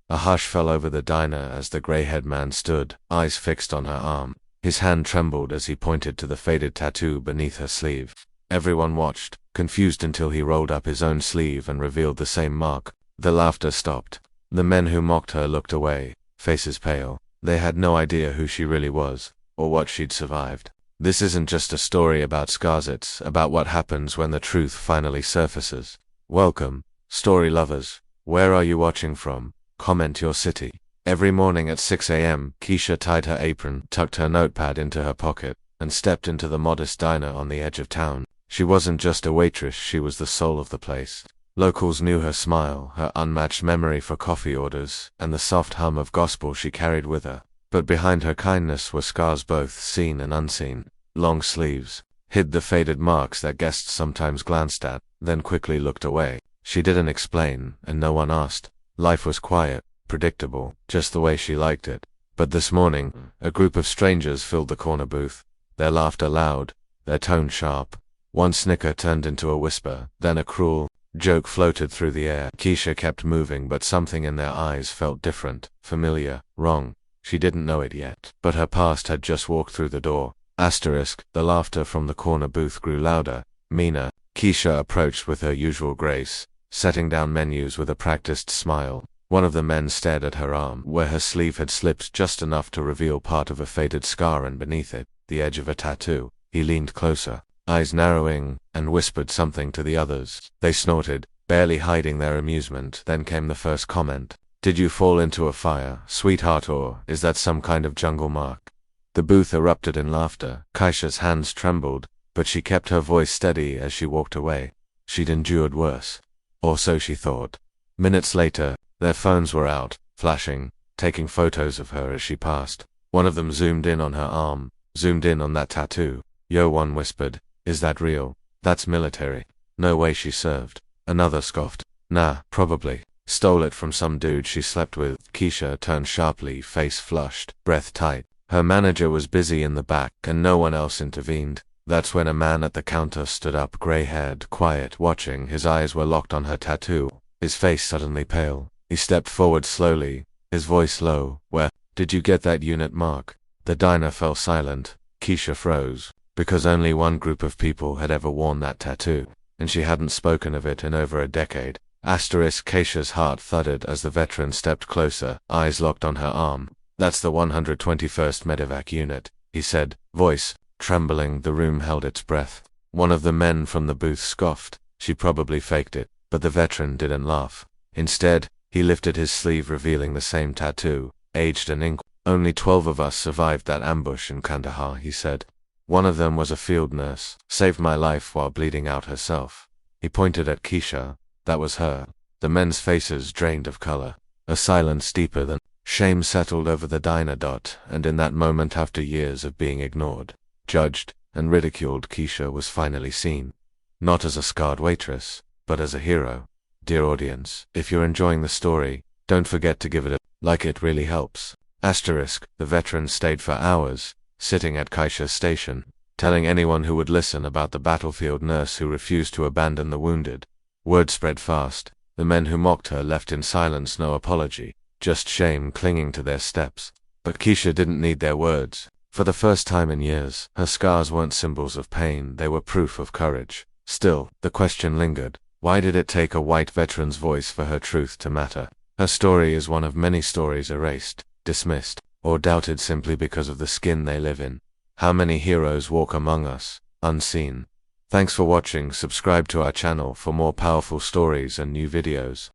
A hush fell over the diner as the gray-haired man stood, eyes fixed on her arm. His hand trembled as he pointed to the faded tattoo beneath her sleeve. Everyone watched, confused until he rolled up his own sleeve and revealed the same mark. The laughter stopped. The men who mocked her looked away, faces pale. They had no idea who she really was, or what she'd survived. This isn't just a story about scars, it's about what happens when the truth finally surfaces. Welcome, story lovers. Where are you watching from? Comment your city. Every morning at 6 a.m., Keisha tied her apron, tucked her notepad into her pocket, and stepped into the modest diner on the edge of town. She wasn't just a waitress, she was the soul of the place. Locals knew her smile, her unmatched memory for coffee orders, and the soft hum of gospel she carried with her. But behind her kindness were scars both seen and unseen. Long sleeves hid the faded marks that guests sometimes glanced at, then quickly looked away. She didn't explain, and no one asked. Life was quiet, predictable, just the way she liked it. But this morning, a group of strangers filled the corner booth, their laughter loud, their tone sharp. One snicker turned into a whisper, then a cruel joke floated through the air. Keisha kept moving, but something in their eyes felt different, familiar, wrong. She didn't know it yet, but her past had just walked through the door. The laughter from the corner booth grew louder, meaner. Keisha approached with her usual grace, setting down menus with a practiced smile. One of the men stared at her arm, where her sleeve had slipped just enough to reveal part of a faded scar, and beneath it, the edge of a tattoo. He leaned closer, eyes narrowing, and whispered something to the others. They snorted, barely hiding their amusement. Then came the first comment. "Did you fall into a fire, sweetheart, or is that some kind of jungle mark?" The booth erupted in laughter. Keisha's hands trembled, but she kept her voice steady as she walked away. She'd endured worse. Or so she thought. Minutes later, their phones were out, flashing, taking photos of her as she passed. One of them zoomed in on her arm, zoomed in on that tattoo. "Yo," one whispered. "Is that real? That's military. No way she served." Another scoffed. "Nah, probably. Stole it from some dude she slept with." Keisha turned sharply, face flushed, breath tight. Her manager was busy in the back, and no one else intervened. That's when a man at the counter stood up, gray-haired, quiet, watching. His eyes were locked on her tattoo, his face suddenly pale. He stepped forward slowly, his voice low. "Where did you get that unit mark?" The diner fell silent. Keisha froze, because only one group of people had ever worn that tattoo, and she hadn't spoken of it in over a decade. Keisha's heart thudded as the veteran stepped closer, eyes locked on her arm. "That's the 121st Medevac unit," he said, voice trembling. The room held its breath. One of the men from the booth scoffed. She probably faked it, but the veteran didn't laugh. Instead, he lifted his sleeve, revealing the same tattoo, aged and ink. "Only 12 of us survived that ambush in Kandahar," he said. "One of them was a field nurse, saved my life while bleeding out herself." He pointed at Keisha. That was her. The men's faces drained of color. A silence deeper than shame settled over the diner. And in that moment, after years of being ignored, judged, and ridiculed, Keisha was finally seen. Not as a scarred waitress, but as a hero. Dear audience, if you're enjoying the story, don't forget to give it a like, it really helps. The veteran stayed for hours, sitting at Keisha's station, telling anyone who would listen about the battlefield nurse who refused to abandon the wounded. Word spread fast. The men who mocked her left in silence, no apology, just shame clinging to their steps. But Keisha didn't need their words. For the first time in years, her scars weren't symbols of pain, they were proof of courage. Still, the question lingered. Why did it take a white veteran's voice for her truth to matter? Her story is one of many stories erased, dismissed, or doubted simply because of the skin they live in. How many heroes walk among us, unseen? Thanks for watching. Subscribe to our channel for more powerful stories and new videos.